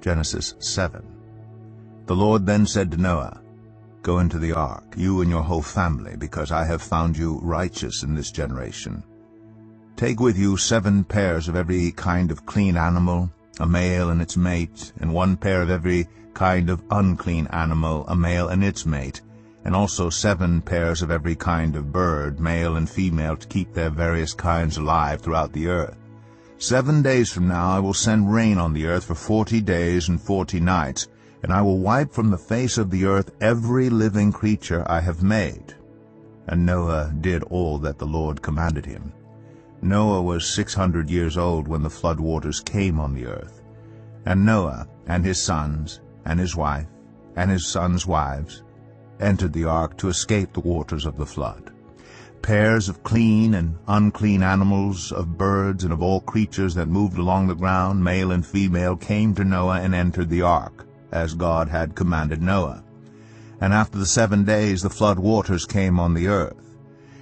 Genesis 7. The Lord then said to Noah, "Go into the ark, you and your whole family, because I have found you righteous in this generation. Take with you 7 pairs of every kind of clean animal, a male and its mate, and 1 pair of every kind of unclean animal, a male and its mate, and also 7 pairs of every kind of bird, male and female, to keep their various kinds alive throughout the earth. 7 days from now I will send rain on the earth for 40 days and 40 nights, and I will wipe from the face of the earth every living creature I have made." And Noah did all that the Lord commanded him. Noah was 600 years old when the flood waters came on the earth. And Noah and his sons and his wife and his sons' wives entered the ark to escape the waters of the flood. Pairs of clean and unclean animals, of birds and of all creatures that moved along the ground, male and female, came to Noah and entered the ark, as God had commanded Noah. And after the 7 days the flood waters came on the earth.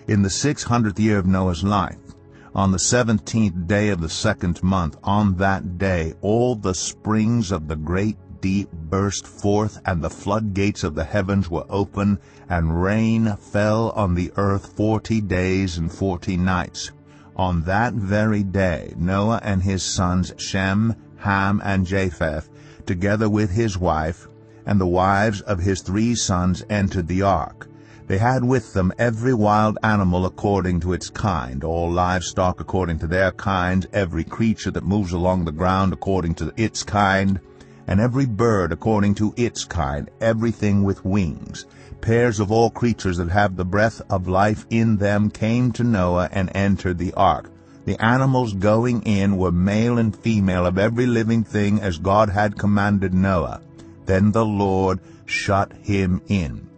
In the 600th year of Noah's life, on the 17th day of the 2nd month, on that day all the springs of the great deep burst forth, and the floodgates of the heavens were open, and rain fell on the earth 40 days and 40 nights. On that very day Noah and his sons Shem, Ham, and Japheth, together with his wife, and the wives of his 3 sons, entered the ark. They had with them every wild animal according to its kind, all livestock according to their kinds, every creature that moves along the ground according to its kind, and every bird according to its kind, everything with wings. Pairs of all creatures that have the breath of life in them came to Noah and entered the ark. The animals going in were male and female of every living thing, as God had commanded Noah. Then the Lord shut him in.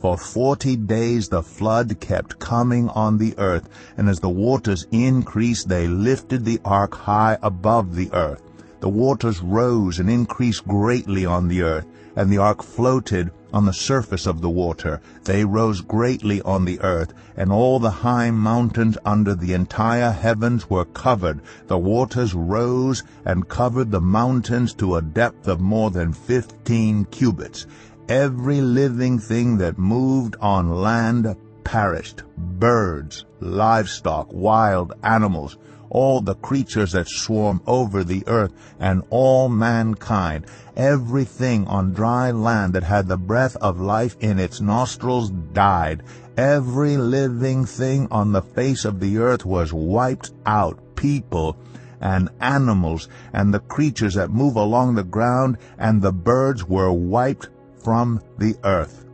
For 40 days the flood kept coming on the earth, and as the waters increased, they lifted the ark high above the earth. The waters rose and increased greatly on the earth, and the ark floated on the surface of the water. They rose greatly on the earth, and all the high mountains under the entire heavens were covered. The waters rose and covered the mountains to a depth of more than 15 cubits. Every living thing that moved on land perished, birds, livestock, wild animals, all the creatures that swarm over the earth, and all mankind. Everything on dry land that had the breath of life in its nostrils died. Every living thing on the face of the earth was wiped out, people and animals, and the creatures that move along the ground, and the birds were wiped from the earth.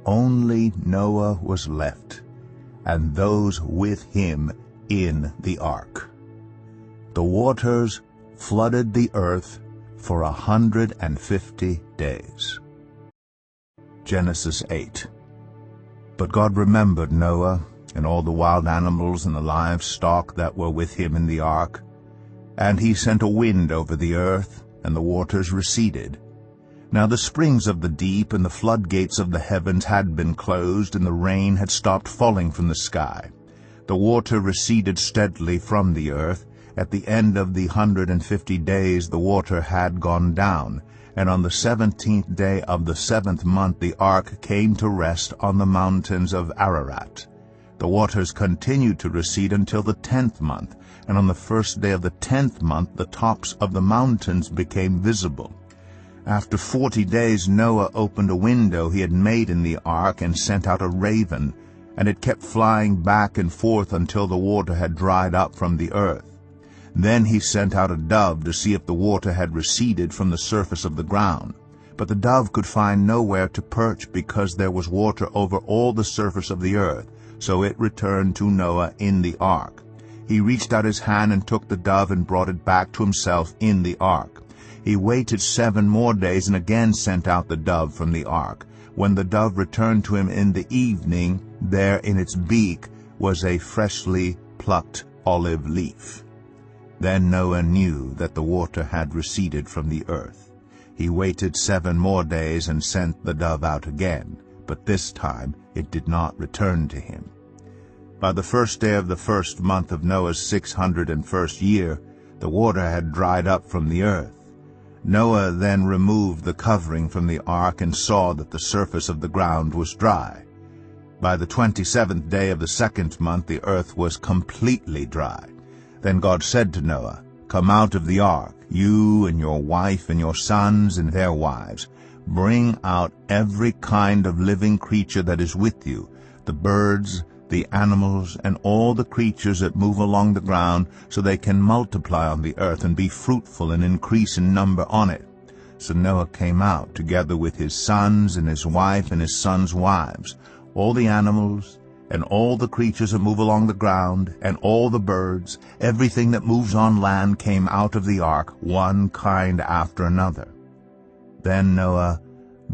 Only Noah was left, and those with him in the ark. The waters flooded the earth for 150 days. Genesis 8. But God remembered Noah and all the wild animals and the livestock that were with him in the ark. And he sent a wind over the earth, and the waters receded. Now the springs of the deep and the floodgates of the heavens had been closed, and the rain had stopped falling from the sky. The water receded steadily from the earth. At the end of the 150 days the water had gone down, and on the 17th day of the 7th month the ark came to rest on the mountains of Ararat. The waters continued to recede until the 10th month, and on the 1st day of the 10th month the tops of the mountains became visible. After 40 days Noah opened a window he had made in the ark and sent out a raven, and it kept flying back and forth until the water had dried up from the earth. Then he sent out a dove to see if the water had receded from the surface of the ground. But the dove could find nowhere to perch, because there was water over all the surface of the earth. So it returned to Noah in the ark. He reached out his hand and took the dove and brought it back to himself in the ark. He waited 7 more days and again sent out the dove from the ark. When the dove returned to him in the evening, there in its beak was a freshly plucked olive leaf. Then Noah knew that the water had receded from the earth. He waited 7 more days and sent the dove out again, but this time it did not return to him. By the 1st day of the 1st month of Noah's 601st year, the water had dried up from the earth. Noah then removed the covering from the ark and saw that the surface of the ground was dry. By the 27th day of the 2nd month the earth was completely dry. Then God said to Noah, "Come out of the ark, you and your wife and your sons and their wives. Bring out every kind of living creature that is with you, the birds, the animals, and all the creatures that move along the ground, so they can multiply on the earth and be fruitful and increase in number on it." So Noah came out, together with his sons and his wife and his sons' wives. All the animals and all the creatures that move along the ground and all the birds, everything that moves on land came out of the ark, one kind after another. Then Noah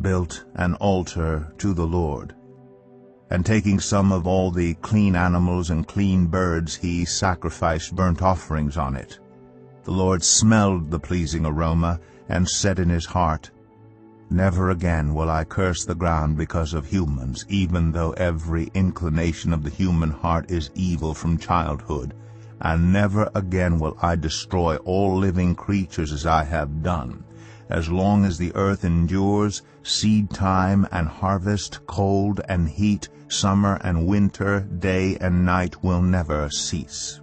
built an altar to the Lord. And taking some of all the clean animals and clean birds, he sacrificed burnt offerings on it. The Lord smelled the pleasing aroma and said in his heart, "Never again will I curse the ground because of humans, even though every inclination of the human heart is evil from childhood. And never again will I destroy all living creatures as I have done. As long as the earth endures, seed time and harvest, cold and heat, summer and winter, day and night will never cease."